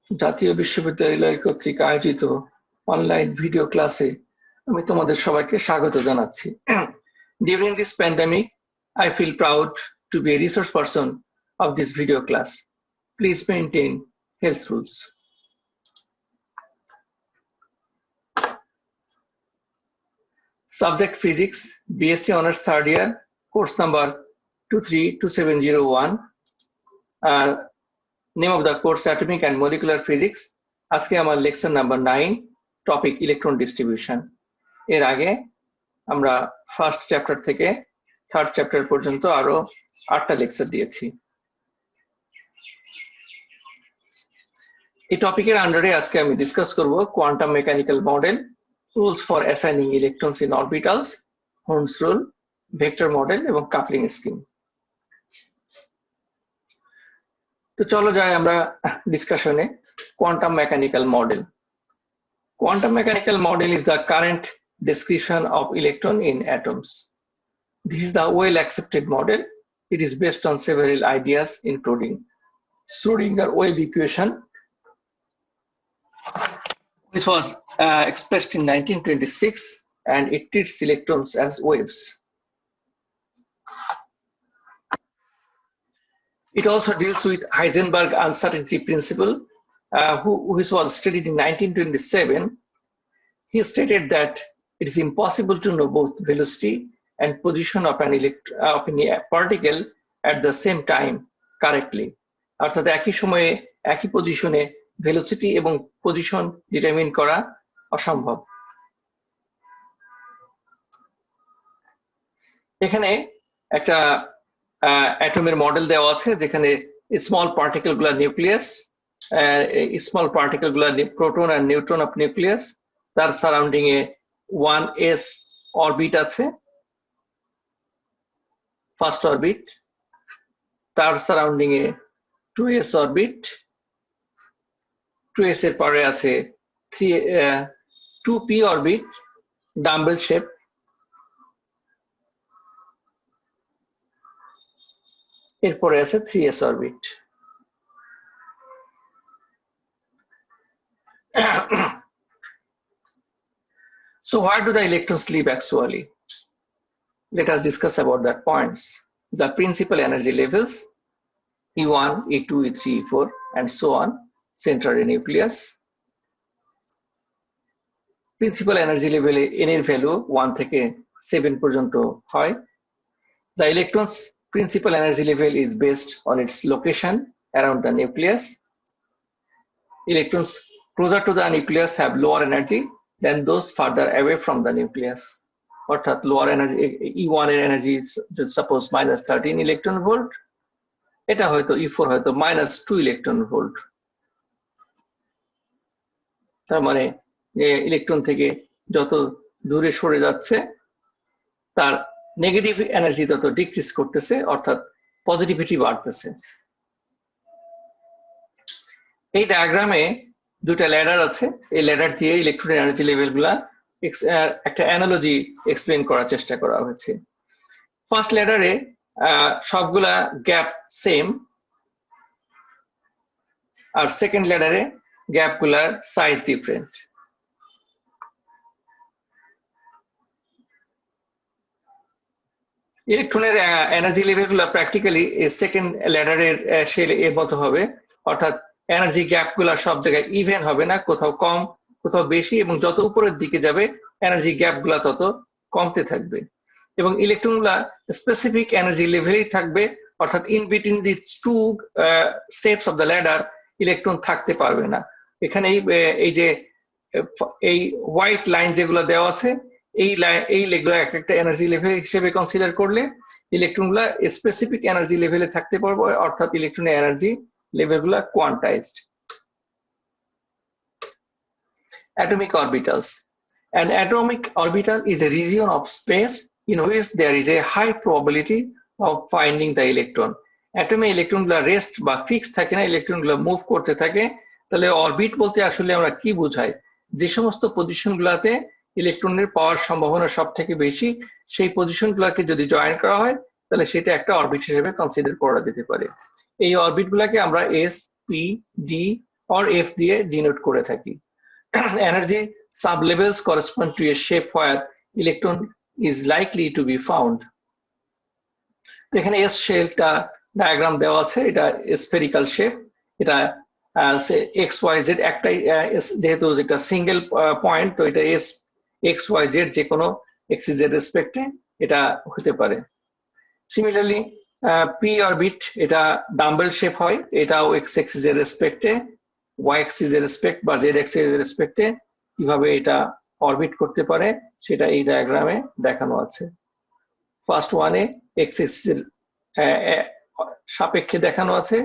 জাতীয় বিশ্ববিদ্যালয় কর্তৃক আয়োজিত অনলাইন ভিডিও ক্লাসে আমি তোমাদের সবাইকে স্বাগত জানাচ্ছি। During this pandemic, I feel proud to be a resource person of this video class. Please maintain health rules. Subject Physics, BSc Honours Third Year, course number 232701. Name of the course Atomic and Molecular Physics. আজকে আমার lecture number 9, topic electron distribution. এর আগে আমরা first chapter থেকে third chapter পর্যন্ত আরো 8টা lecture দিয়েছি। এই টপিকের আন্ডারে আজকে আমি ডিসকাস করব quantum mechanical model, rules for assigning electrons in orbitals, হোর্নস রুল, ভেক্টর মডেল এবং কাপলিং স্কিম। তো চলো যাই আমরা ডিসকাশনে। Quantum mechanical model. Quantum mechanical model is the current description of electron in atoms. This is the well-accepted model. It is based on several ideas, including Schrödinger wave equation, which was expressed in 1926, and it treats electrons as waves. It also deals with Heisenberg uncertainty principle, which was studied in 1927. He stated that it is impossible to know both velocity and position of a particle at the same time correctly. অর্থাৎ একই সময়ে একই পজিশনে velocity এবং position determine করা অসম্ভব। এখানে একটা অ্যাটমের মডেল দেওয়া আছে যেখানে স্মল পার্টিকেল গুলা নিউক্লিয়াস, স্মল পার্টিকেল গুলা প্রোটন আর নিউট্রন অফ নিউক্লিয়াস, তার সারাউন্ডিং এ 1s অরবিট আছে, ফার্স্ট অরবিট, তার সারাউন্ডিং এ 2s অরবিট, 2s এর পরে আছে 2p অরবিট ডাম্বেল শেপ, এরপরে আছে 3s orbit. So where do the electrons live actually? Let us discuss about that points. The principal energy levels, E1, E2, E3, E4, and so on, center in nucleus. Principal energy level n এর value 1 থেকে 7 পর্যন্ত হয়। The electron's principal energy level is based on its location around the nucleus. Electrons closer to the nucleus have lower energy than those further away from the nucleus. অর্থাৎ lower energy, E1 এর energy suppose -13 electron volt, এটা হয়তো E4 হয়তো -2 electron volt. তার মানে electron থেকে যত দূরে সরে যাচ্ছে তার নেগেটিভ এনার্জি তত ডিক্রিজ করতেছে, অর্থাৎ পজিটিভিটি বাড়তেছে। এই ডায়াগ্রামে দুটা ল্যাডার আছে, এই ল্যাডার দিয়ে ইলেকট্রন এনার্জি লেভেল গুলা একটা অ্যানালজি এক্সপ্লেন করার চেষ্টা করা হয়েছে। ফার্স্ট ল্যাডারে সবগুলা গ্যাপ সেম, আর সেকেন্ড ল্যাডারে গ্যাপ গুলার সাইজ ডিফারেন্ট। ইলেকট্রনের এনার্জি লেভেল গুলা প্র্যাকটিক্যালি সেকেন্ড ল্যাডারের এর মতো হবে, অর্থাৎ এনার্জি গ্যাপ গুলা সব জায়গায় ইভেন হবে না, কোথাও কম কোথাও বেশি, এবং যত উপরের দিকে যাবে এনার্জি গ্যাপ গুলা তত কমতে থাকবে। এবং ইলেকট্রন গুলা স্পেসিফিক এনার্জি লেভেলেই থাকবে, অর্থাৎ in between the two steps of the ladder electron থাকতে পারবে না। এখানে এই যে এই হোয়াইট লাইন যেগুলো দেওয়া আছে, এই লেগুলো একটা এনার্জি লেভেল হিসেবে কনসিডার করলে ইলেকট্রন গুলা স্পেসিফিক এনার্জি লেভেলে থাকতে পারবে, অর্থাৎ ইলেকট্রনের এনার্জি লেভেল গুলা quantized. Atomic orbitals. An atomic orbital is a region of space in which there is a high probability of finding the electron. Atom electron গুলা রেস্ট বা ফিক্স থাকে না, ইলেকট্রন গুলা মুভ করতে থাকে। তাহলে অরবিট বলতে আসলে আমরা কি বোঝাই? যে সমস্ত পজিশন গুলাতে ইলেকট্রনের পাওয়ার সম্ভাবনা সব থেকে বেশি, সেই পজিশন গুলাকে যদি জয়েন করা হয় তাহলে সেটা একটা অরবিট হিসেবে কনসিডার করা যেতে পারে। এই অরবিট গুলাকে আমরা S, P, D or F দিয়ে ডিনোট করে থাকি। Energy sublevels correspond to a shape where electron is likely to be found. এখানে S শেলটা ডায়াগ্রাম দেওয়া আছে, এটা স্ফেরিক্যাল শেপ, এটা এক্স ওয়াই জেড একটাই, যেহেতু এটা সিঙ্গেল পয়েন্ট তো এটা এস এক্স ওয়াই জেড যে কোনো এক্সিস এর রেসপেক্টে এটা হতে পারে। সিমিলারলি পি অরবিট এটা ডাম্বেল শেপ হয়, এটাও এক্স এক্সিস এর রেসপেক্টে, ওয়াই এক্সিস এর রেসপেক্ট বা জেড এক্সিস এর রেসপেক্টে কিভাবে এটা অরবিট করতে পারে সেটা এই ডায়াগ্রামে দেখানো আছে। ফার্স্ট ওয়ানে এক্স এক্সিস এর সাপেক্ষে দেখানো আছে,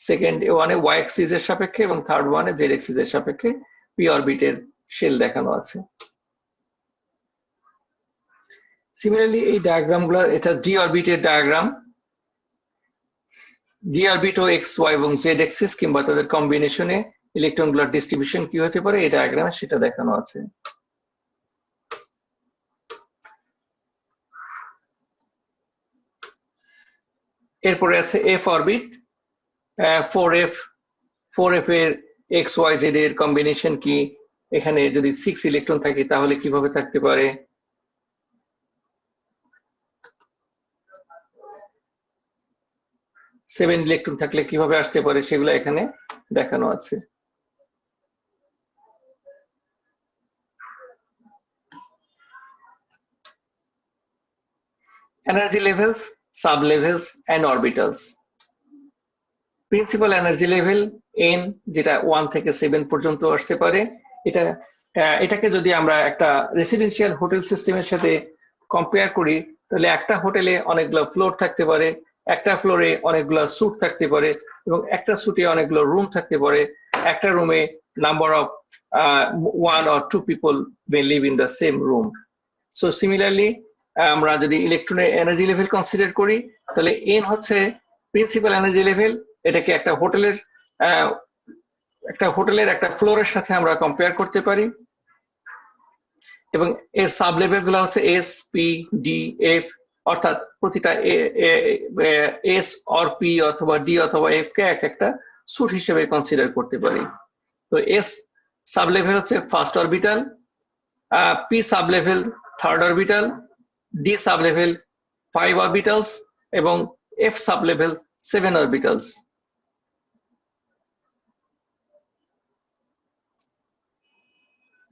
সেকেন্ড ওয়ানে ওয়াই এক্সিস এর সাপেক্ষে এবং থার্ড ওয়ানে জেড এক্সিস এর সাপেক্ষে পি অরবিটের শেল দেখানো আছে। সিমিলারলি এই ডায়াগ্রামগুলো, এটা ডি অরবিটের ডায়াগ্রাম, ডি অরবিট ও এক্স ওয়াই এবং জেড এক্সিস কিংবা তাদের কম্বিনেশনে ইলেকট্রনগুলোর ডিস্ট্রিবিউশন কি হতে পারে এই ডায়াগ্রামে সেটা দেখানো আছে। এরপরে আছে এফ অরবিট, 4f এর এক্স ওয়াই জেড এর কম্বিনেশন কি, এখানে যদি 6 ইলেকট্রন থাকে তাহলে কিভাবে থাকতে পারে, 7 ইলেকট্রন থাকলে কিভাবে আসতে পারে সেগুলো এখানে দেখানো আছে। Energy levels, sub levels and orbitals. Principal energy level N, যেটা 1 থেকে 7 পর্যন্ত আসতে পারে। এটাকে যদি আমরা একটা রেসিডেন্সিয়াল হোটেল সিস্টেমের সাথে কম্পেয়ার করি তাহলে একটা হোটেলে অনেকগুলো ফ্লোর থাকতে পারে, একটা ফ্লোরে অনেকগুলো স্যুট থাকতে পারে এবং একটা স্যুটে অনেকগুলো রুম থাকতে পারে। একটা রুমে number of 1 or 2 people may live in the same room. So similarly আমরা যদি ইলেকট্রনের এনার্জি লেভেল কনসিডার করি তাহলে এন হচ্ছে প্রিন্সিপাল এনার্জি লেভেল, এটাকে একটা হোটেলের একটা ফ্লোরের সাথে আমরা কম্পেয়ার করতে পারি এবং এর সাব লেভেল গুলো হচ্ছে এস, পি, ডি, এফ, অর্থাৎ প্রতিটা এস অর পি অথবা ডি অথবা এফ কে একটা স্যুট হিসেবে কনসিডার করতে পারি। তো এস সাব লেভেল হচ্ছে first orbital, P sub level third orbital, D sub level 5 orbitals এবং F sub level 7 orbitals.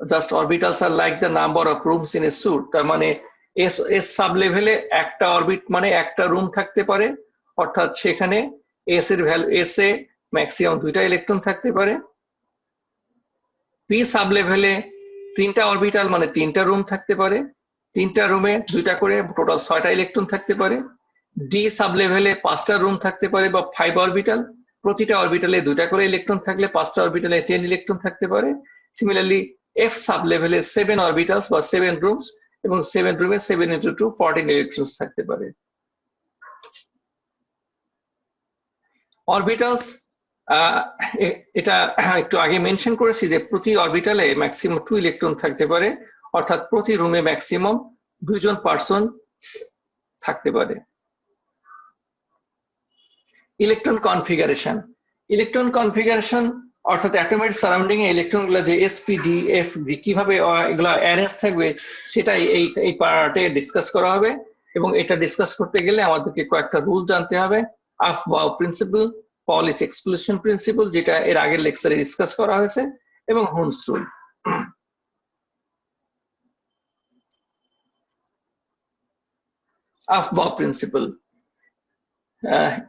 Just orbitals are like the number of rooms in a suit. তার মানে S sub লেভেলে একটা orbit মানে একটা room থাকতে পারে, অর্থাৎ সেখানে এস এর ভ্যালু, এস এ ম্যাক্সিমাম 2টা ইলেকট্রন থাকতে পারে। পি সাব লেভেলে 3টা অরবিটাল মানে 3টা রুম থাকতে পারে, 3টা রুমে 2টা করে টোটাল 6টা ইলেকট্রন থাকতে পারে। ডি সাব লেভেলে 5টা রুম থাকতে পারে বা 5 অরবিটাল, প্রতিটা অরবিটালে 2টা করে ইলেকট্রন থাকলে 5টা অরবিটালে 10 ইলেকট্রন থাকতে পারে। সিমিলারলি এফ সাব লেভেলে 7 অরবিটালস বা 7 রুমস এবং 7 রুমে 7 into 2 14 ইলেকট্রনস থাকতে পারে। অরবিটালস, এটা একটু আগে মেনশন করেছি যে প্রতি অরবিটালে ম্যাক্সিমাম 2 ইলেকট্রন থাকতে পারে, অর্থাৎ প্রতি রুমে ম্যাক্সিমাম 2 জন পারসন থাকতে পারে। ইলেকট্রন কনফিগারেশন অর্থাৎ অ্যাটমের সারাউন্ডিং এ ইলেকট্রন গুলো যে S, P, D, F, D কিভাবে এগুলো অ্যারেঞ্জ থাকবে সেটাই এই পার্টে ডিসকাস করা হবে এবং এটা ডিসকাস করতে গেলে আমাদেরকে কয়েকটা রুল জানতে হবে। Aufbau principle, Pauli's exclusion principle যেটা এর আগের লেকচারে ডিসকাস করা হয়েছে এবং হোমস rule. Aufbau principle.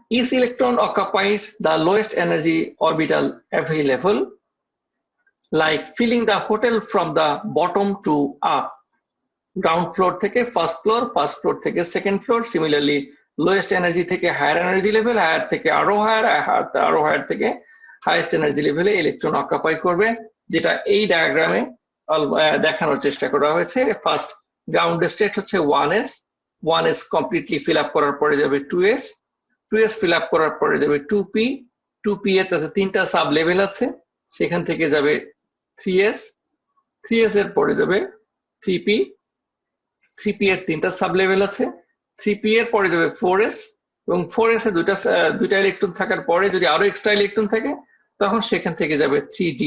Each electron occupies the lowest energy orbital available, like filling the hotel from the bottom to up. Ground floor থেকে first floor থেকে second floor. Similarly, lowest energy থেকে higher energy level, higher থেকে আরো higher থেকে highest energy level electron occupy করবে, যেটা এই ডায়াগ্রামে দেখানোর চেষ্টা করা হয়েছে। ফার্স্ট গ্রাউন্ড স্টেট হচ্ছে 1s, 1s completely fill up করার পরে যাবে 2s, 2s ফিল আপ করার পরে যাবে 2p, 2p এর তাতে 3টা সাব লেভেল আছে, সেখান থেকে যাবে 3s, 3s এর পরে যাবে 3p, 3p এর 3টা সাব লেভেল আছে, 3p এর পরে যাবে 4s এবং 4s এ দুইটা ইলেকট্রন থাকার পরে যদি আরো এক্সট্রা ইলেকট্রন থাকে তখন সেখান থেকে যাবে 3D,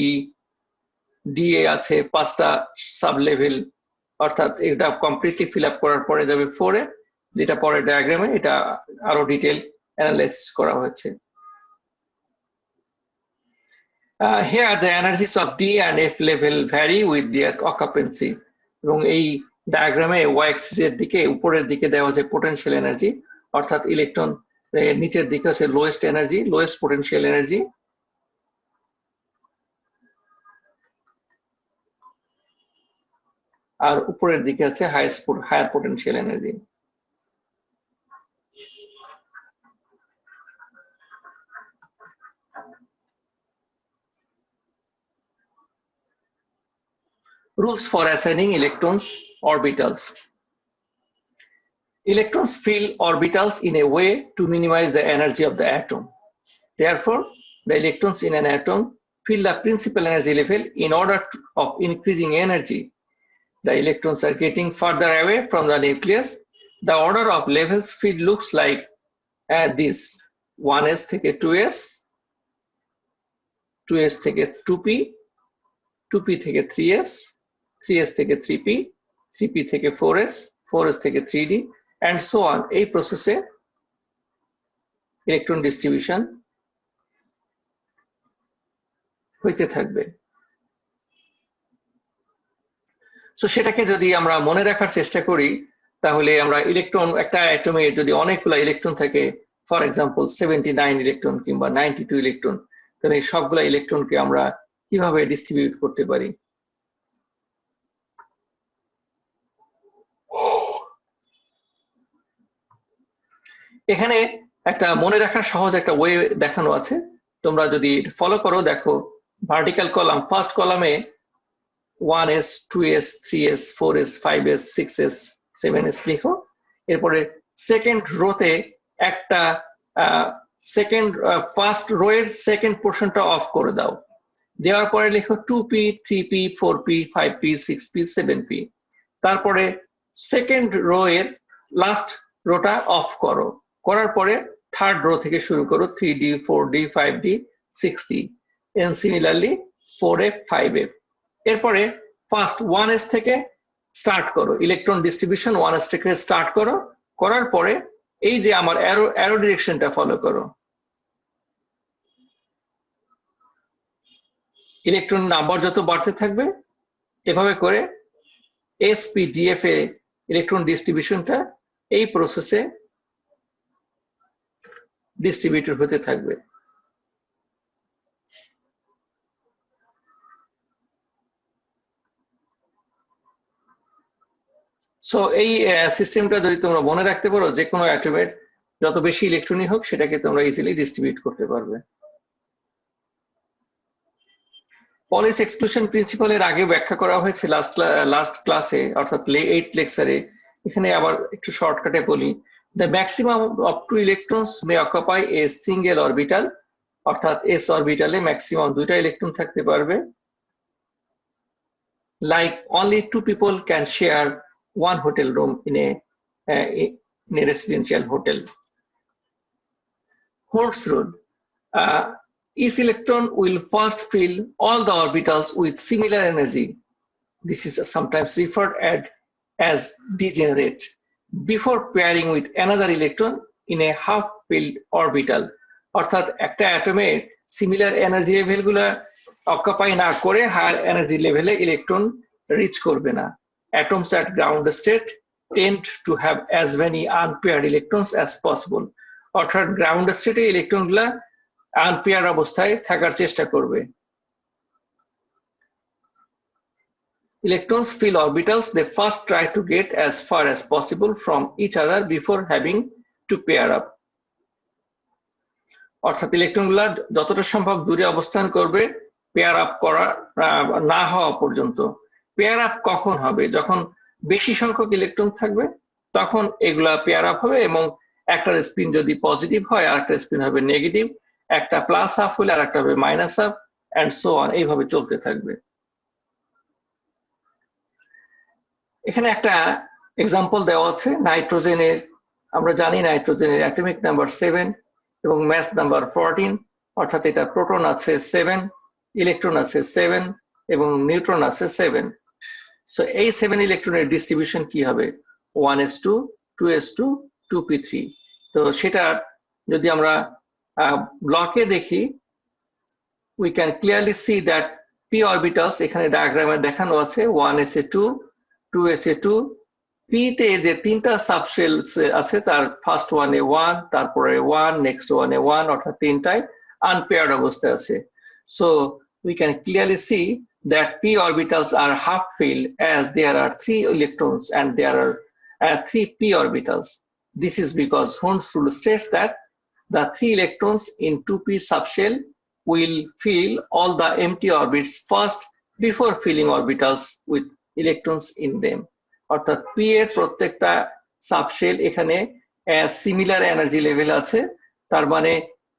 DA আছে 5টা সাব লেভেল, অর্থাৎ এটা কমপ্লিটলি ফিল আপ করার পরে যাবে 4 এ, যেটা পরে ডায়াগ্রামে এটা আরো ডিটেল অ্যানালাইসিস করা হয়েছে। Here the energies of D and F level vary with their occupancy, এবং এই ডায়াগ্রামে y axis এর দিকে উপরের দিকে দেওয়া আছে পোটেনশিয়াল এনার্জি, অর্থাৎ ইলেকট্রন নিচের দিকে আছে lowest energy, lowest potential energy, আর উপরের দিকে আছে higher potential energy. Rules for assigning electrons orbitals. Electrons fill orbitals in a way to minimize the energy of the atom. Therefore, the electrons in an atom fill the principal energy level in order of increasing energy. The electrons are getting further away from the nucleus. The order of levels field looks like this: 1s থেকে 2s, 2s থেকে 2p, 2p থেকে 3s, 3s থেকে 3p, 3p থেকে 4s, 4s থেকে 3d, and so on. এই প্রসেসে electron distribution হইতে থাকবে। সো সেটাকে যদি আমরা মনে রাখার চেষ্টা করি, তাহলে আমরা ইলেকট্রন, একটা অ্যাটমে যদি অনেকগুলো ইলেকট্রন থাকে, ফর এক্সাম্পল 79 ইলেকট্রন কিংবা 92 ইলেকট্রন, তাহলে এই সবগুলা ইলেকট্রনকে আমরা কিভাবে ডিস্ট্রিবিউট করতে পারি? এখানে একটা মনে রাখার সহজ একটা ওয়ে দেখানো আছে, তোমরা যদি ফলো করো, দেখো ভার্টিক্যাল কলাম, ফার্স্ট কলামে 1s, 2s, 3s, 4s, 5s, 6s, 7s লিখো। এরপরে সেকেন্ড রোতে একটা ফার্স্ট রো এর সেকেন্ড পোর্শনটা অফ করে দাও, দেওয়ার পরে লিখো 2p, 3p, 4p, 5p, 6p, 7p। তারপরে সেকেন্ড রো এর লাস্ট রোটা অফ করো, করার পরে থার্ড রো থেকে শুরু করো 3d, 4d, 5d, 6d, and similarly 4f, 5f। এরপরে ফার্স্ট 1s থেকে স্টার্ট করো, ইলেকট্রন ডিস্ট্রিবিউশন 1s থেকে স্টার্ট করো, করার পরে এই যে আমার অ্যারো ডিরেকশনটা ফলো করো, ইলেকট্রন নাম্বার যত বাড়তে থাকবে এভাবে করে sp-df এ ইলেকট্রন ডিস্ট্রিবিউশনটা এই প্রসেসে ডিস্ট্রিবিউটেড হতে থাকবে। সো এই সিস্টেমটা যদি তোমরা মনে রাখতে পারো, যে কোনো অ্যাটমের যত বেশি ইলেকট্রনই হোক সেটাকে তোমরা ইজিলি ডিস্ট্রিবিউট করতে পারবে। পলিস এক্সক্লুশন প্রিন্সিপালের আগে ব্যাখ্যা করা হয়েছে লাস্ট ক্লাসে, অর্থাৎ 8th লেকচারে। এখানে আবার একটু শর্টকাটে বলি, the maximum of 2 electrons May occupy a single orbital, অর্থাৎ এস অরবিটালে ম্যাক্সিমাম 2টা ইলেকট্রন থাকতে পারবে। Like only 2 people can share one hotel room in a residential hotel. Holt's rule: each electron will first fill all the orbitals with similar energy. This is sometimes referred as degenerate, before pairing with another electron in a half-filled orbital. অর্থাৎ একটা অ্যাটমে similar energy লেভেলগুলো occupy না করে higher energy লেভেলে electron rich করবে না। Atoms at ground state tend to have as many unpaired electrons as possible. অর্থাৎ ground স্টেটে ইলেকট্রনগুলা unpair অবস্থায় থাকার চেষ্টা করবে। Electrons fill orbitals they first try to get as far as possible from each other before having to pair up. অর্থাৎ ইলেকট্রনগুলা যতটা সম্ভব দূরে অবস্থান করবে পেয়ার আপ করা না হওয়া পর্যন্ত। পেয়ার আপ কখন হবে? যখন বেশি সংখ্যক ইলেকট্রন থাকবে তখন এগুলা পেয়ার আপ হবে, এবং একটা স্পিন যদি পজিটিভ হয় আর একটা স্পিন হবে নেগেটিভ, একটা প্লাস হাফ হলে আর একটা হবে minus half, and so on, এইভাবে চলতে থাকবে। এখানে একটা এক্সাম্পল দেওয়া আছে নাইট্রোজেনের। আমরা জানি নাইট্রোজেনের অ্যাটমিক নাম্বার 7 এবং মাস নাম্বার 14, অর্থাৎ এটা প্রোটন আছে 7, ইলেকট্রন আছে 7 এবং নিউট্রন আছে 7। সো এই 7 ইলেকট্রনের ডিস্ট্রিবিউশন কি হবে? 1s2, 2s2, 2p3। তো সেটা যদি আমরা ব্লকে দেখি, we can clearly see that p orbitals এখানে ডায়াগ্রামে দেখানো আছে 1s2, 2s2, p তে যে তিনটা সাবশেলস আছে তার ফার্স্ট ওয়ানে 1, তারপরে 1, নেক্সট ওয়ানে 1, অর্থাৎ তিনটায় আনপেয়ার্ড অবস্থায় আছে। So we can clearly see that p orbitals are half filled as there are 3 electrons and there are 3 p orbitals. This is because Hund's rule states that the 3 electrons in 2p subshell will fill all the empty orbits first before filling orbitals with electrons in them. অর্থাৎ p এর প্রত্যেকটা subshell এখানে similar energy level আছে, তার মানে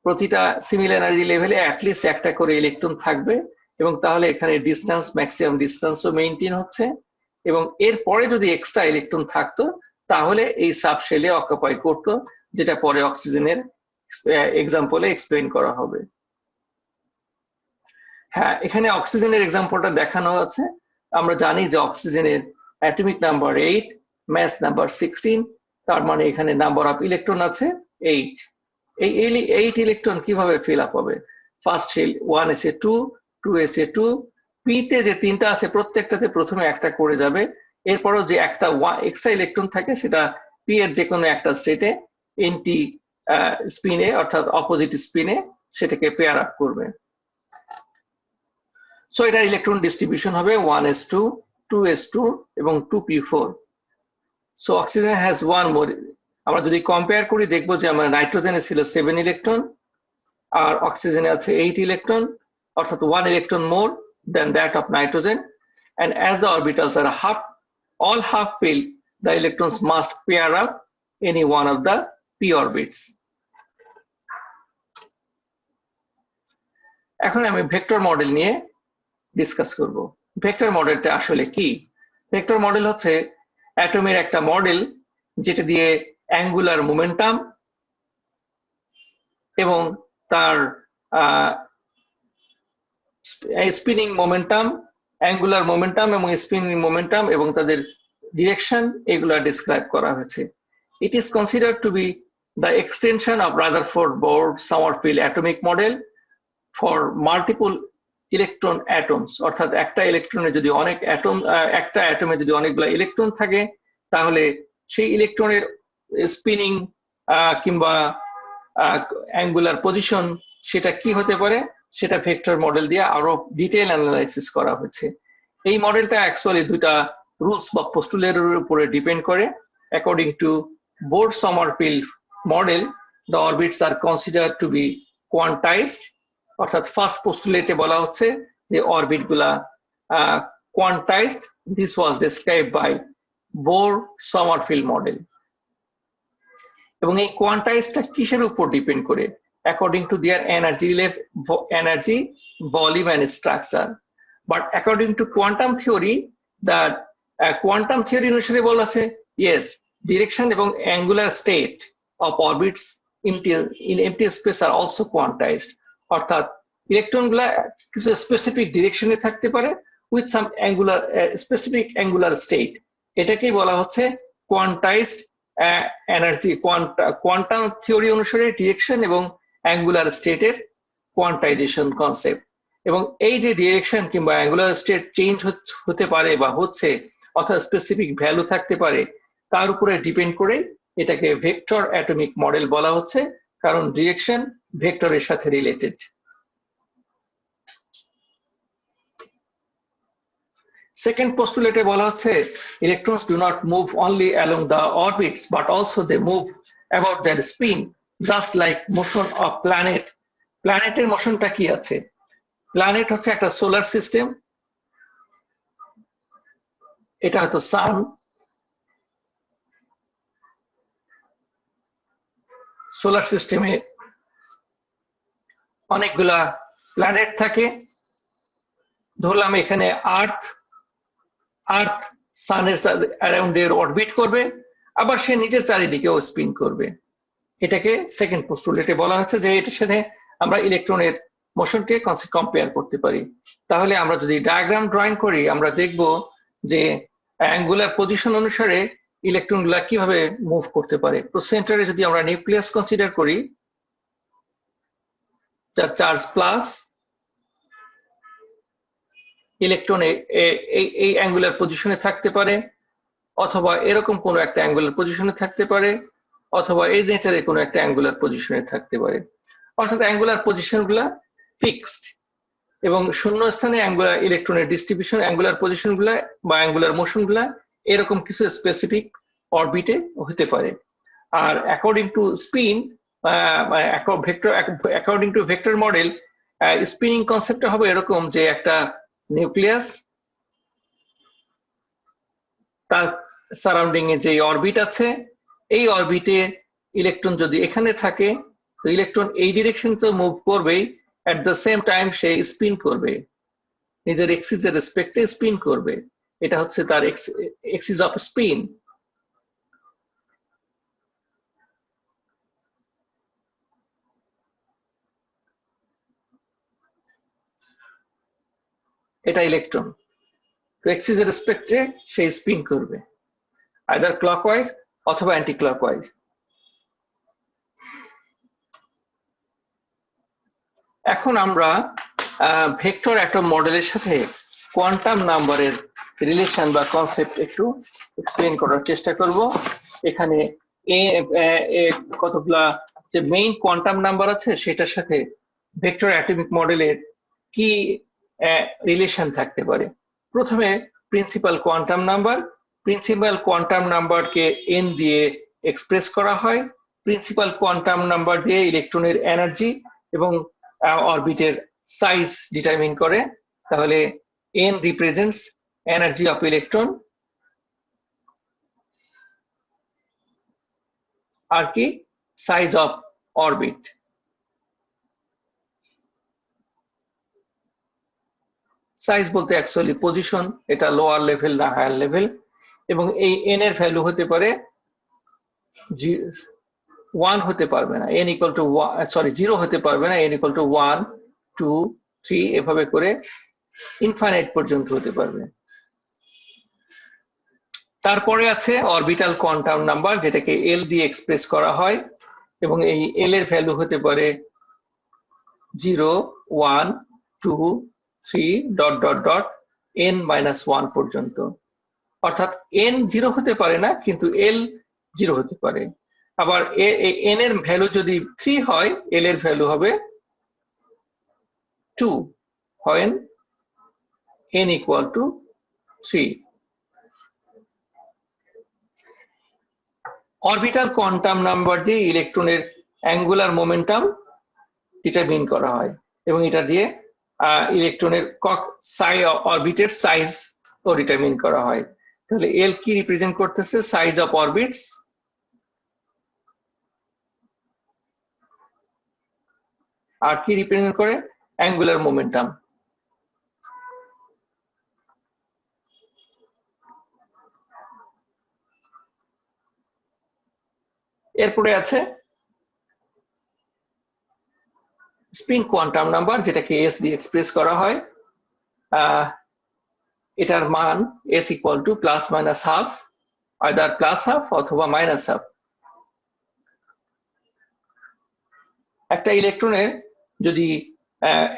প্রতিটা similar energy লেভেলে at least একটা করে ইলেকট্রন থাকবে এবং তাহলে এখানে ডিসটেন্স, ম্যাক্সিমাম ডিসটেন্সও মেইনটেইন হচ্ছে এবং এরপরে যদি এক্সট্রা ইলেকট্রন থাকতো তাহলে এই সাবশেলে অকুপাই করতো, যেটা পরে অক্সিজেনের এক্সাম্পলে এক্সপ্লেইন করা হবে। হ্যাঁ, এখানে অক্সিজেনের এক্সাম্পলটা দেখানো আছে। আমরা জানি যে অক্সিজেনের অ্যাটমিক নাম্বার 8, মাস নাম্বার 16, তার মানে এখানে নাম্বার অফ ইলেকট্রন আছে 8। এই 8 ইলেকট্রন কিভাবে ফিল আপ হবে? First shell 1s2, 2s2, p তে যে তিনটা আছে প্রত্যেকটাতে প্রথমে একটা করে যাবে, এরপরও যে একটা এক্সট্রা ইলেকট্রন থাকে সেটা p এর যে কোনো একটা স্টেটে এন্টি স্পিনে অর্থাৎ অপোজিট স্পিনে সেটাকে পেয়ার আপ করবে। সো এটা ইলেকট্রন ডিস্ট্রিবিউশন হবে 1s2, 2s2 এবং 2p4। So oxygen has one more. আমরা যদি কম্পেয়ার করি দেখবো যে আমার নাইট্রোজেনে ছিল 7 ইলেকট্রন আর অক্সিজেনে আছে 8 ইলেকট্রন, অর্থাৎ 1 electron more than that of nitrogen. And as the orbitals are all half filled, the electrons must pair up any one of the p orbits. এখন আমি ভেক্টর মডেল নিয়ে ডিসকাস করব। ভেক্টর মডেলটা আসলে কি? ভেক্টর মডেল হচ্ছে অ্যাটমের একটা model যেটা দিয়ে অ্যাঙ্গুলার মোমেন্টাম এবং তার স্পিনিং মোমেন্টাম, অ্যাঙ্গুলার মোমেন্টাম এবং স্পিনিং মোমেন্টাম এবং তাদের ডিরেকশন এগুলা ডিসক্রাইব করা হয়েছে। It is considered to be the extension of Rutherford-Bohr-Sommerfeld atomic model for multiple electron atoms, অর্থাৎ একটা ইলেকট্রনে যদি অনেক অ্যাটম, একটা অ্যাটমে যদি অনেকগুলো ইলেকট্রন থাকে তাহলে সেই ইলেকট্রনের স্পিনিং কিংবা অ্যাঙ্গুলার পজিশন সেটা কি হতে পারে সেটা ভেক্টর মডেল দিয়ে আরো ডিটেইল অ্যানালাইসিস করা হয়েছে। এই মডেলটা অ্যাকচুয়ালি দুটা রুলস বা পোস্টুলেটের উপরে ডিপেন্ড করে। According to Bohr-Sommerfeld model, the orbits are considered to be quantized, অর্থাৎ ফার্স্ট পোস্টুলেটে বলা হচ্ছে যে অরবিট গুলা quantized. This was described by Bohr-Sommerfeld model. এবং এই কোয়ান্টাইজটা কিসের উপর ডিপেন্ড করে? According to their energy, volume and structure. But according to quantum theory, that quantum theory অনুসারে বলা আছে ইয়েস, ডিরেকশন এবং angular state of orbits in empty space are also quantized. অর্থাৎ ইলেকট্রন গুলা কিছু স্পেসিফিক ডিরেকশনে থাকতে পারে with some angular specific angular state. এটাকেই বলা হচ্ছে কোয়ান্টাইজড এনার্জি। কোয়ান্টাম থিওরি অনুসারে ডিরেকশন এবং অ্যাঙ্গুলার স্টেটের কোয়ান্টাইজেশন কনসেপ্ট। এবং এই যে ডিরেকশন কিংবা অ্যাঙ্গুলার স্টেট চেঞ্জ হতে পারে বা হচ্ছে, অর্থাৎ স্পেসিফিক ভ্যালু থাকতে পারে, তার উপরে ডিপেন্ড করে এটাকে ভেক্টর অ্যাটমিক মডেল বলা হচ্ছে, কারণ ডিরেকশন ভেক্টরের সাথে রিলেটেড। সেকেন্ড পোস্টুলেটে বলা হচ্ছে electrons do not move only along the orbits but also they move about their spin just like motion of planet. প্ল্যানেটের মোশনটা কি আছে? প্ল্যানেট হচ্ছে একটা সোলার সিস্টেম, এটা হয়তো সান, সোলার সিস্টেমে অনেকগুলা প্ল্যানেট থাকে। ধরলাম এখানে আর্থ সানের অ্যারাউন্ডে অরবিট করবে, আবার সে নিজের চারিদিকেও স্পিন করবে। এটাকে সেকেন্ড পোস্টুলেটে বলা হচ্ছে যে এটার সাথে আমরা ইলেকট্রনের মোশনকে কম্পেয়ার করতে পারি। তাহলে আমরা যদি ডায়াগ্রাম ড্রয়িং করি আমরা দেখব যে অ্যাঙ্গুলার পজিশন অনুসারে ইলেকট্রনগুলা কিভাবে মুভ করতে পারে। তো সেন্টারে যদি আমরা নিউক্লিয়াস কনসিডার করি, যার চার্জ প্লাস, ইলেকট্রন এই অ্যাঙ্গুলার পজিশনে থাকতে পারে, অথবা এরকম কোনো একটা অ্যাঙ্গুলার পজিশনে থাকতে পারে, অথবা এই নেচারে কোনো একটা অ্যাঙ্গুলার পজিশনে থাকতে পারে। অর্থাৎ অ্যাঙ্গুলার পজিশনগুলা ফিক্সড, এবং শূন্য স্থানে অ্যাঙ্গুলার ইলেকট্রনের ডিস্ট্রিবিউশন, অ্যাঙ্গুলার পজিশনগুলা বা অ্যাঙ্গুলার মোশনগুলা এরকম কিছু স্পেসিফিক অরবিটে হতে পারে। আর according to spin, according to vector model, spinning কনসেপ্টটা হবে এরকম যে একটা নিউক্লিয়াস, তার সারাউন্ডিং এ যে অরবিট আছে, এই অরবিটে ইলেকট্রন যদি এখানে থাকে তো ইলেকট্রন এই ডিরেকশন তো মুভ করবেই, at the same time say spin করবে, নিজের এক্সিস এর রেসপেক্টে স্পিন করবে। এটা হচ্ছে তার এক্সিস অফ স্পিন। এটা ইলেকট্রন, তো এক্সিস এর রেসপেক্টে সে স্পিন করবে, আইদার ক্লকওয়াইজ অথবা অ্যান্টি ক্লকওয়াইজ। এখন আমরা ভেক্টর অ্যাটম মডেলের সাথে কোয়ান্টাম নাম্বারের রিলেশন বা কনসেপ্ট একটু এক্সপ্লেন করার চেষ্টা করব। এখানে কতগুলা যে মেইন কোয়ান্টাম নাম্বার আছে সেটার সাথে ভেক্টর অ্যাটমিক মডেলের কি রিলেশন থাকতে পারে। প্রথমে principal quantum number. Principal quantum নাম্বারকে এন দিয়ে এক্সপ্রেস করা হয়। প্রিন্সিপাল কোয়ান্টাম নাম্বার দিয়ে ইলেকট্রনের এনার্জি এবং অরবিটের সাইজ ডিটারমিন করে। তাহলে n represents energy of electron, আর কি সাইজ অফ অরবিট। সাইজ বলতে অ্যাকচুয়ালি পজিশন, এটা লোয়ার লেভেল না হায়ার লেভেল, এবং এই n এর ভ্যালু হতে পারে 1 হতে পারবে না, n ইকুয়াল টু 0 হতে পারবে না, n ইকুয়াল টু 1 2 3 এভাবে করে ইনফাইনাইট পর্যন্ত হতে পারবে। তারপরে আছে অরবিটাল কোয়ান্টাম নাম্বার, যেটাকে এল দিয়ে এক্সপ্রেস করা হয়, এবং এই এল এর ভ্যালু হতে পারে 0 1 2 3 ডট ডট ডট n-1 পর্যন্ত। অর্থাৎ n 0 হতে পারে না, কিন্তু এল 0 হতে পারে। আবার n এর ভ্যালু যদি 3 হয়, এল এর ভ্যালু হবে 2 when n equal to 3। Orbital quantum number দিয়ে ইলেকট্রনের অ্যাঙ্গুলার মোমেন্টাম ডিটারমিন করা হয়, এবং এটা দিয়ে ইলেকট্রনের অরবিটের সাইজ ও ডিটারমিন করা হয়। তাহলে এল কি রিপ্রেজেন্ট করতেছে? সাইজ অফ অরবিটস, আর কি রিপ্রেজেন্ট করে? Angular momentum. এরপরে আছে স্পিন কোয়ান্টাম নাম্বার, যেটাকে এস দিয়ে এক্সপ্রেস করা হয়। এটার মান S equal to plus minus half, either plus half অথবা মাইনাস হাফ। একটা ইলেকট্রনের যদি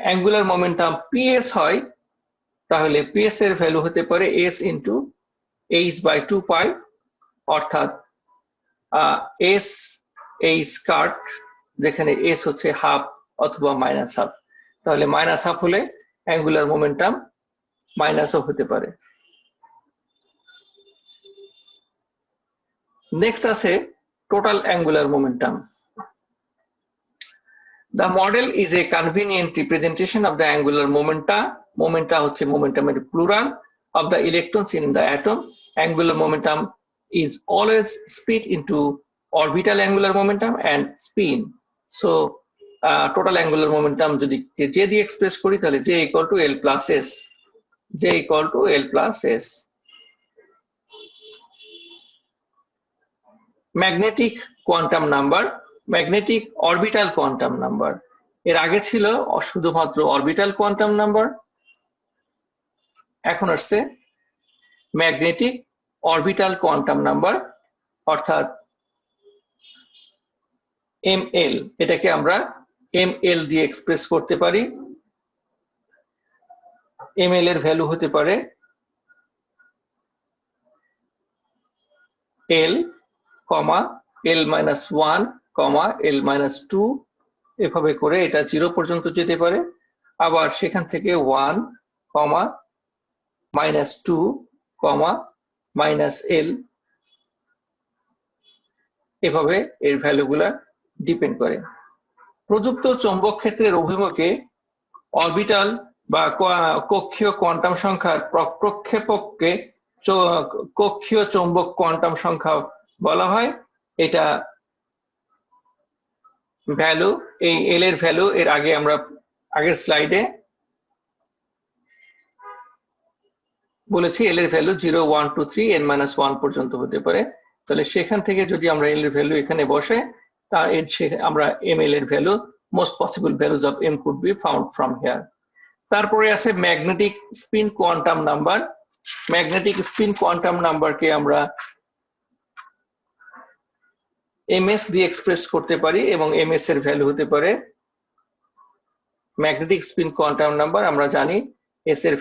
অ্যাঙ্গুলার মোমেন্টাম পিএস হয়, তাহলে পিএস এর ভ্যালু হতে পারে এস ইন্টু এইচ বাই 2 পাই, অর্থাৎ এস এইচ কাট, যেখানে এস হচ্ছে হাফ অথবা মাইনাস হাফ। তাহলে মাইনাস হাফ হলে অ্যাঙ্গুলার মোমেন্টাম মাইনাসও হতে পারে। নেক্সট আছে total angular momentum. The model is a convenient representation of the angular momenta. Momenta হচ্ছে momentum-এর plural of the electrons in the atom. Angular momentum is always split into orbital angular momentum and spin. So total angular momentum যদি j দিয়ে express করি, তাহলে j equal to l plus s. j equal to l plus s. Magnetic quantum number, magnetic orbital quantum number. এর আগে ছিল শুধুমাত্র orbital quantum number, এখন আসছে ম্যাগনেটিক অরবিটাল কোয়ান্টাম নাম্বার অর্থাৎ ml। এটাকে আমরা ml দিয়ে এক্সপ্রেস করতে পারি। ml এর ভ্যালু হতে পারে l, l-1, l-2, এভাবে করে এটা 0 পর্যন্ত যেতে পারে। আবার সেখান থেকে 1, -2, -l, এভাবে এর ভ্যালুগুলা ডিপেন্ড করে। প্রযুক্ত চৌম্বক ক্ষেত্রের অভিমুখে অরবিটাল বা কক্ষীয় কোয়ান্টাম সংখ্যার প্রক্ষেপককে কক্ষীয় চৌম্বক কোয়ান্টাম সংখ্যা বলা হয়। এটা ভ্যালু, এই এল এর ভ্যালু এর আগে আমরা আগের স্লাইডে বলেছি এল এর ভ্যালু 0, 1, 2, 3, n-1 পর্যন্ত হতে পারে। তাহলে সেখান থেকে যদি আমরা এল এর ভ্যালু এখানে বসে তা আমরা ml এর value, most possible values of m could be found from here। তারপরে আছে magnetic spin quantum number. Magnetic spin quantum নাম্বারকে আমরা ms দিয়ে এক্সপ্রেস করতে পারি এবং ms এর ভ্যালু হতে পারে, ম্যাগনেটিক স্পিন কোয়ান্টাম নাম্বার আমরা জানি ms এর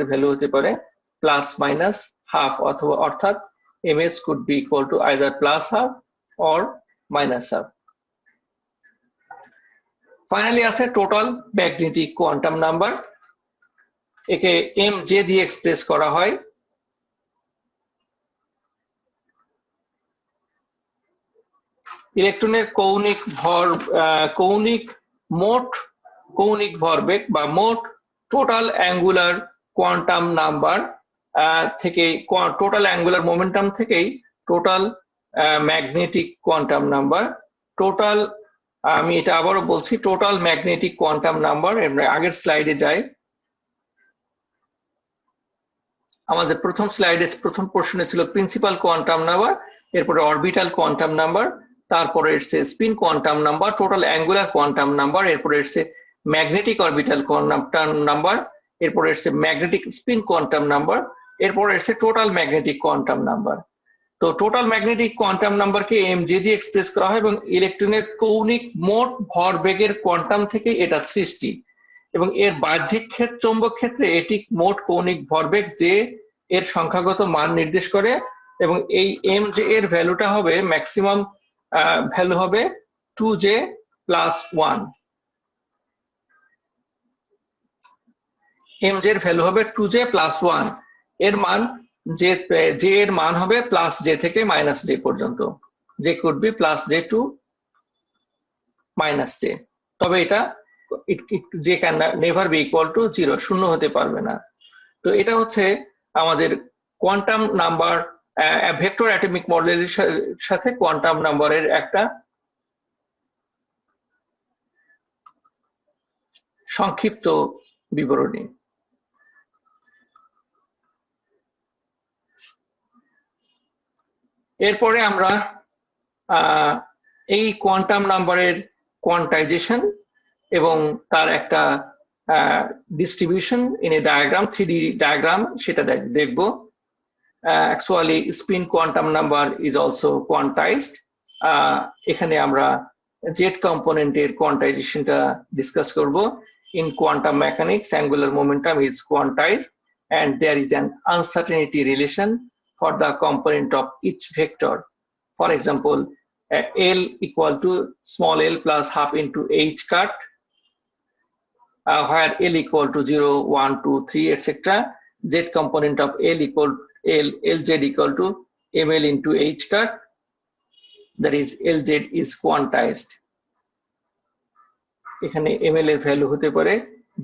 ভ্যালু হতে পারে +-½ অথবা অর্থাৎ ms could be equal to either +½ or -½ finally আছে টোটাল ম্যাগনেটিক কোয়ান্টাম নাম্বার। একে mj দিয়ে এক্সপ্রেস করা হয়। ইলেকট্রনের মোট কৌণিক ভরবেগ বা মোট টোটাল অ্যাঙ্গুলার কোয়ান্টাম নাম্বার থেকে, টোটাল অ্যাঙ্গুলার মোমেন্টাম থেকেই total magnetic quantum number. Total, আমি এটা আবারও বলছি, টোটাল ম্যাগনেটিক কোয়ান্টাম নাম্বার। আগের স্লাইডে যাই, আমাদের প্রথম পোর্শনে ছিল প্রিন্সিপাল কোয়ান্টাম নাম্বার, এরপরে অরবিটাল কোয়ান্টাম নাম্বার, তারপরে এসছে spin quantum number, total angular quantum number, এরপরে এসছে ম্যাগনেটিক অরবিটাল কোয়ান্টাম নাম্বার, এরপরে এসছে ম্যাগনেটিক স্পিন কোয়ান্টাম নাম্বার, এরপরে এসছে টোটাল ম্যাগনেটিক কোয়ান্টাম নাম্বার। তো টোটাল ম্যাগনেটিক কোয়ান্টাম নাম্বারকে mj দিয়ে এক্সপ্রেস করা হয় এবং ইলেকট্রনের কৌণিক মোট ভরবেগের কোয়ান্টাম থেকে এটা সৃষ্টি, এবং এর বাহ্যিক চৌম্বক ক্ষেত্রে এটি মোট কৌণিক ভরবেগ যে এর সংখ্যাগত মান নির্দেশ করে, এবং এই mj এর ভ্যালুটা হবে ম্যাক্সিমাম ভ্যালু হবে 2j+1। mj এর ভ্যালু হবে 2j+1, এর মান j এর মান হবে +j থেকে -j পর্যন্ত, j could be +j to -j, তবে এটা j can never be equal to 0, শূন্য হতে পারবে না। তো এটা হচ্ছে আমাদের কোয়ান্টাম নাম্বার, ভেক্টর অ্যাটমিক মডেলের সাথে কোয়ান্টাম নাম্বারের একটা সংক্ষিপ্ত বিবরণী। এরপরে আমরা এই কোয়ান্টাম নাম্বারের কোয়ান্টাইজেশন এবং তার একটা distribution in a diagram, 3D diagram, সেটা দেখব। Actually spin quantum number is also quantized. এখানে আমরা জেড কম্পোনেন্টের কোয়ান্টাইজেশনটা ডিসকাস করব। In quantum mechanics, angular momentum is quantized and there is an uncertainty relation for the component of each vector. For example, L equal to small l plus half into h cut, where L equal to 0, 1, 2, 3, etc. Z component of L equal Lz equal to ml into h cut, that is Lz is quantized. এখানে ml এর value হতে পারে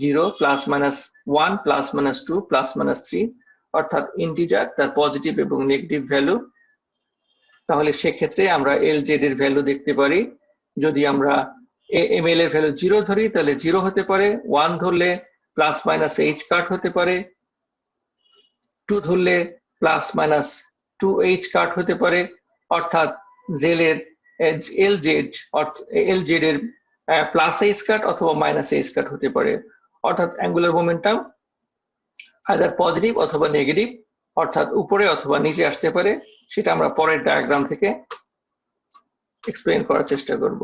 0, +-1, +-2, +-3, অর্থাৎ integer, তার positive এবং negative value. তাহলে সেক্ষেত্রে আমরা Lz এর ভ্যালু দেখতে পারি। যদি আমরা ml এর ভ্যালু 0 ধরি তাহলে 0 হতে পারে, 1 ধরলে +-h কাট হতে পারে, 2 ধরলে +-2h কাট হতে পারে, অর্থাৎ Lz এর প্লাস এ স্কয়ার অথবা মাইনাস এ স্কয়ার হতে পারে, অর্থাৎ অ্যাঙ্গুলার মোমেন্টাম আইদার পজিটিভ অথবা নেগেটিভ, অর্থাৎ উপরে অথবা নিচে আসতে পারে। সেটা আমরা পরের ডায়াগ্রাম থেকে এক্সপ্লেইন করার চেষ্টা করব।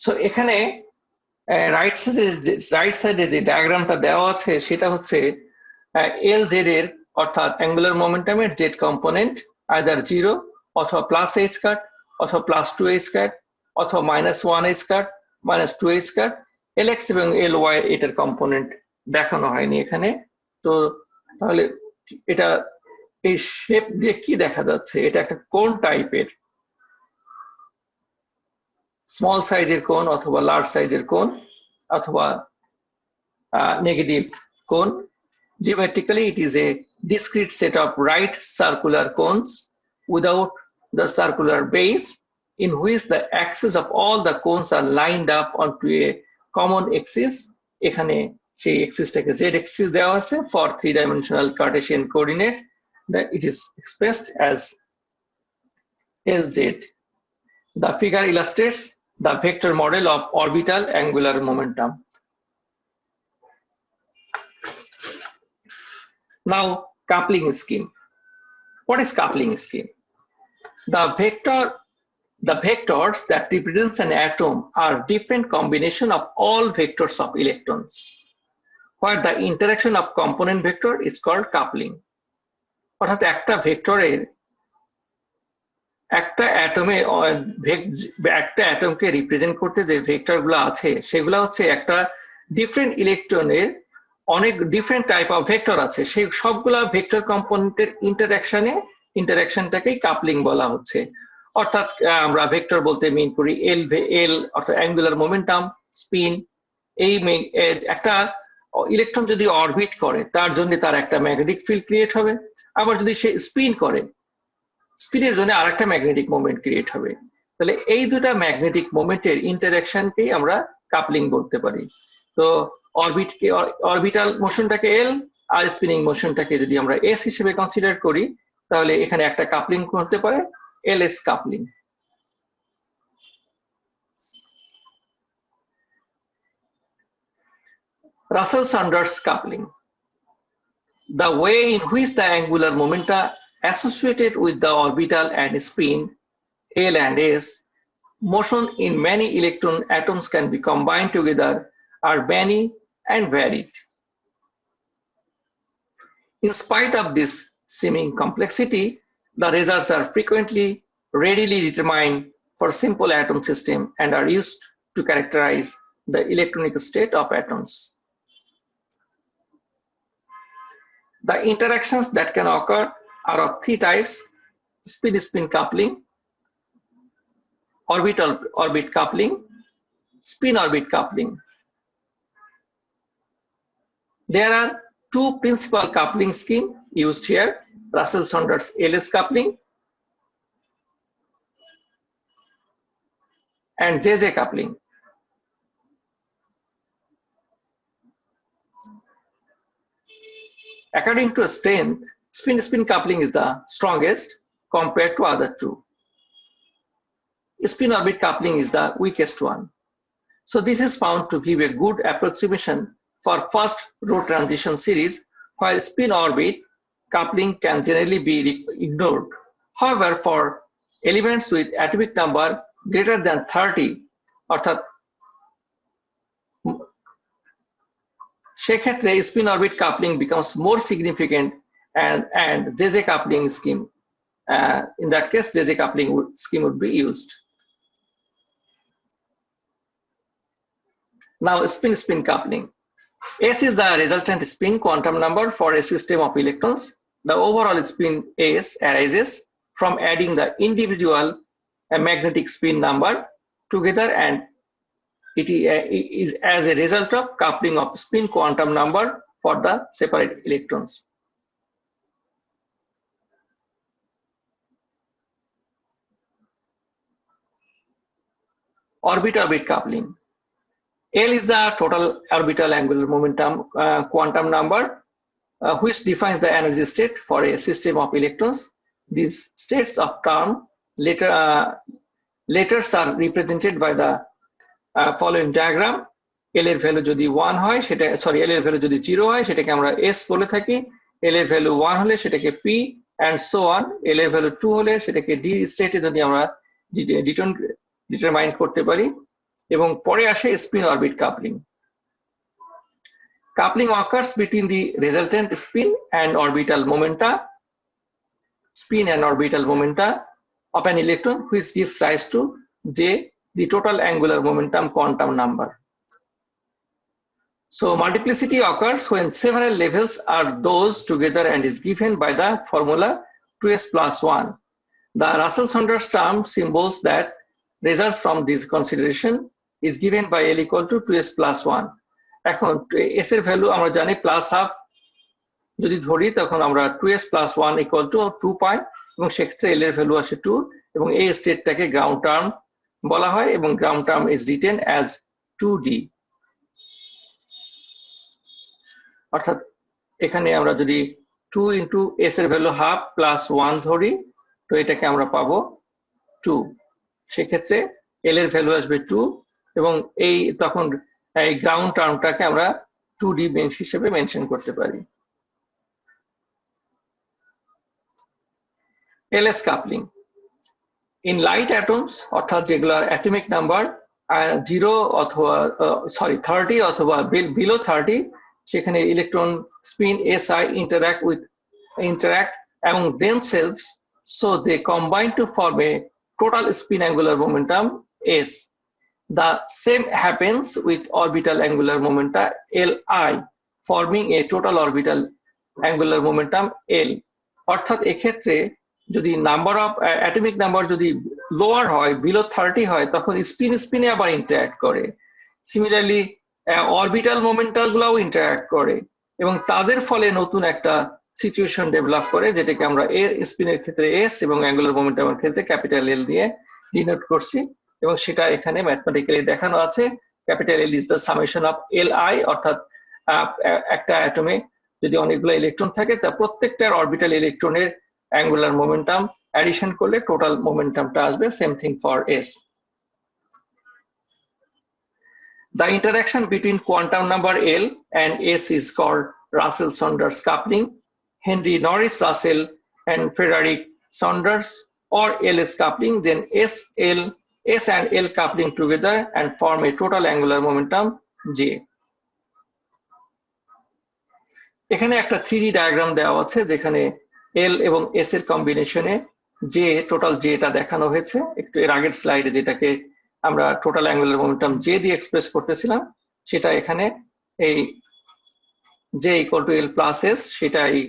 সো এখানে রাইট সাইডে যে ডায়াগ্রামটা দেওয়া আছে সেটা হচ্ছে এল জেড এর, অর্থাৎ অ্যাঙ্গুলার মোমেন্টামের জেড কম্পোনেন্ট আইদার 0 অথবা প্লাস এ স্কয়ার অথবা প্লাস 2 এ স্কয়ার অথবা মাইনাস 1 এ স্কয়ার মাইনাস 2 এ স্কয়ার। এলএক্স এবং এল ওয়াই এটার কম্পোনেন্ট দেখানো হয়নি এখানে। তো তাহলে এটা এই শেপ দিয়ে কি দেখা যাচ্ছে? এটা একটা কোণ টাইপের, স্মল সাইজের কোণ অথবা লার্জ সাইজের কোণ অথবা নেগেটিভ কোণ। Geometrically, it is a discrete set of right circular cones without the circular base, in which the axes of all the cones are lined up onto a common axis. এখানে সেই axisটাকে z axis দেওয়া আছে for 3-dimensional Cartesian coordinate, that it is expressed as Lz. The figure illustrates the vector model of orbital angular momentum. Now, coupling scheme. What is coupling scheme? The vectors that represents an atom are different combination of all vectors of electrons, where the interaction of component vector is called coupling. অর্থাৎ একটা ভেক্টরের একটা অ্যাটমকে represent করতে যে ভেক্টরগুলো আছে সেগুলো হচ্ছে একটা ডিফারেন্ট ইলেকট্রনের অনেক ডিফারেন্ট টাইপ অফ ভেক্টর আছে, সেই সবগুলা ভেক্টর কম্পোনেন্টের ইন্টারঅ্যাকশনটাকেই কাপলিং বলা হচ্ছে। অর্থাৎ আমরা ভেক্টর বলতে মিন করি এল অর্থাৎ অ্যাঙ্গুলার মোমেন্টাম, স্পিন। এই একটা ইলেকট্রন যদি অরবিট করে তার জন্য তার একটা ম্যাগনেটিক ফিল্ড ক্রিয়েট হবে, আবার যদি সে স্পিন করে স্পিনের জন্য আরেকটা ম্যাগনেটিক মোমেন্ট ক্রিয়েট হবে। তাহলে এই দুটা ম্যাগনেটিক মোমেন্টের ইন্টারঅ্যাকশনকেই আমরা কাপলিং বলতে পারি। তো অরবিটাল মোশনটাকে এল আর স্পিনিং মোশনটাকে যদি আমরা এস হিসেবে কনসিডার করি, তাহলে এখানে একটা কাপলিং হতে পারে LS coupling. Russell-Saunders coupling. The way in which the angular momenta associated with the orbital and spin L and S motion in many electron atoms can be combined together are many and varied. In spite of this seeming complexity, the results are frequently readily determined for simple atom system and are used to characterize the electronic state of atoms. The interactions that can occur are of three types: spin-spin coupling, orbital-orbit coupling, spin-orbit coupling. There are two principal coupling schemes used here: Russell-Saunders LS coupling and JJ coupling. According to strength, spin-spin coupling is the strongest compared to other two. Spin-orbit coupling is the weakest one. So this is found to give a good approximation for first row transition series, while spin-orbit coupling can generally be ignored. However, for elements with atomic number greater than 30, অর্থাৎ সেক্ষেত্রে spin-orbit coupling becomes more significant, and JJ coupling scheme, in that case JJ coupling scheme would be used. Now, spin-spin coupling. S is the resultant spin quantum number for a system of electrons. The overall spin S arises from adding the individual magnetic spin number together, and it is as a result of coupling of spin quantum number for the separate electrons. Orbit-orbit coupling. L is the total orbital angular momentum quantum number, which defines the energy state for a system of electrons. These states of term letters are represented by the following diagram. L এর value যদি 1 হয় সেটা L এর value যদি 0 হয় সেটাকে আমরা S বলে থাকি, L এর ভ্যালু 1 হলে সেটাকে P and so on, L এর ভ্যালু 2 হলে সেটাকে D স্টেটে যদি আমরা ডিটারমাইন করতে পারি। এবং পরে আসে spin orbit coupling. Coupling occurs between the resultant spin and orbital momenta of an electron, which gives rise to J, the total angular momentum quantum number. So multiplicity occurs when several levels are those together and is given by the formula 2s plus 1. The Russell-Saunders term symbols that results from this consideration is given by L equal to 2s plus 1. এখন s এর value আমরা জানি plus half যদি ধরি তখন আমরা 2s plus 1 equal to 2 পাই, এবং সেক্ষেত্রে L এর ভ্যালু আসে 2 এবং এই স্টেটটাকে গ্রাউন্ড টার্ম বলা হয় এবং ground term is written as 2d। অর্থাৎ এখানে আমরা যদি 2 into s এর ভ্যালু হাফ প্লাস 1 ধরি তো এটাকে আমরা পাবো 2, সেক্ষেত্রে L এর ভ্যালু আসবে 2 এবং এই তখন এই গ্রাউন্ড টার্মটাকে আমরা 2d হিসেবে মেনশন করতে পারি। LS coupling in light atoms অর্থাৎ যেগুলোর অ্যাটমিক নাম্বার 0 অথবা 30 অথবা below 30, সেখানে electron spin si interact among themselves, so they combine to form a total spin angular momentum s. The same happens with orbital angular momenta Li, forming a total orbital angular momentum L. অর্থাৎ এক্ষেত্রে যদি number of atomic number যদি lower হয়, below 30 হয়, তখন স্পিনে আবার interact করে। Similarly orbital মোমেন্টাল গুলাও ইন্টারঅ্যাক্ট করে এবং তাদের ফলে নতুন একটা সিচুয়েশন ডেভেলপ করে, যেটাকে আমরা স্পিনের ক্ষেত্রে এস এবং অ্যাঙ্গুলার মোমেন্টামের ক্ষেত্রে ক্যাপিটাল এল দিয়ে ডিনোট করছি এবং সেটা এখানে ম্যাথমেটিক্যালি দেখানো আছে। Capital L is the summation of L I, অর্থাৎ একটা অ্যাটমে যদি অনেকগুলো ইলেকট্রন থাকে তা প্রত্যেকটার অরবিটাল ইলেকট্রনের অ্যাঙ্গুলার মোমেন্টাম অ্যাডিশন করলে টোটাল মোমেন্টামটা আসবে। Same thing for S. The interaction between quantum number L and S is called Russell-Saunders coupling, Henry Norris Russell and Frederick Saunders, or LS coupling. Then S and L coupling together and form a total angular momentum J. এখানে একটা 3D diagram দেওয়া আছে যেখানে L এবং S এর কম্বিনেশনে J, total J টা দেখানো হয়েছে। একটু এর আগের স্লাইডে যেটাকে আমরা টোটাল অ্যাঙ্গুলার মোমেন্টাম J দিয়ে এক্সপ্রেস করতেছিলাম, সেটা এখানে এই J equal to L plus S সেটা এই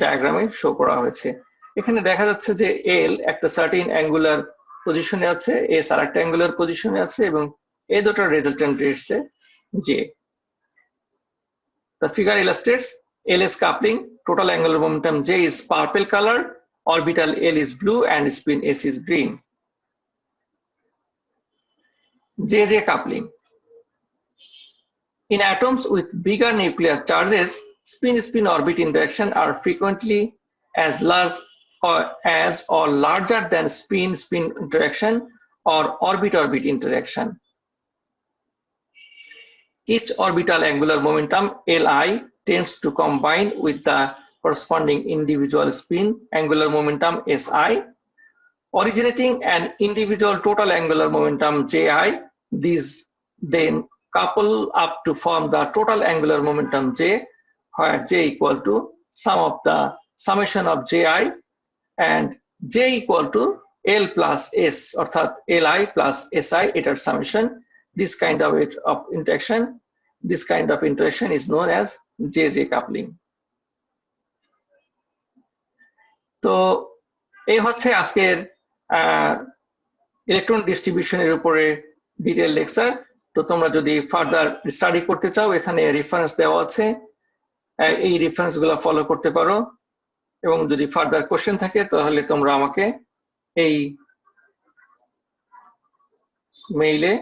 ডায়াগ্রামে শো করা হয়েছে। এখানে দেখা যাচ্ছে যে L একটা সার্টেন অ্যাঙ্গুলার পজিশনে আছে, S আর একটা অ্যাঙ্গুলার পজিশনে আছে এবং এই দুটোর রেজাল্টেন্ট এসেছে J। The figure illustrates LS coupling. Total angular momentum J is purple color, orbital L is blue and spin S is green. JJ coupling. In atoms with bigger nuclear charges, spin-spin orbit interaction are frequently as large or larger than spin-spin interaction or orbit-orbit interaction. Each orbital angular momentum Li tends to combine with the corresponding individual spin angular momentum Si, originating an individual total angular momentum Ji. These then couple up to form the total angular momentum J, where J equal to sum of the summation of Ji and J equal to L plus S, অর্থাৎ Li plus Si এটার summation. This kind of interaction is known as JJ coupling. তো এই হচ্ছে আজকের electron ডিস্ট্রিবিউশনের উপরে detail lecture. তো তোমরা যদি ফার্দার স্টাডি করতে চাও এখানে রেফারেন্স দেওয়া আছে, এই রেফারেন্স গুলো ফলো করতে পারো এবং যদি ফার্দার কোশ্চেন থাকে তাহলে তোমরা আমাকে এই মেইলে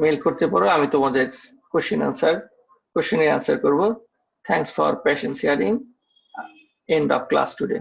মেইল করতে পারো, আমি তোমাদের কোশ্চেনে অ্যান্সার করব। Thanks for patience hearing. End of class today.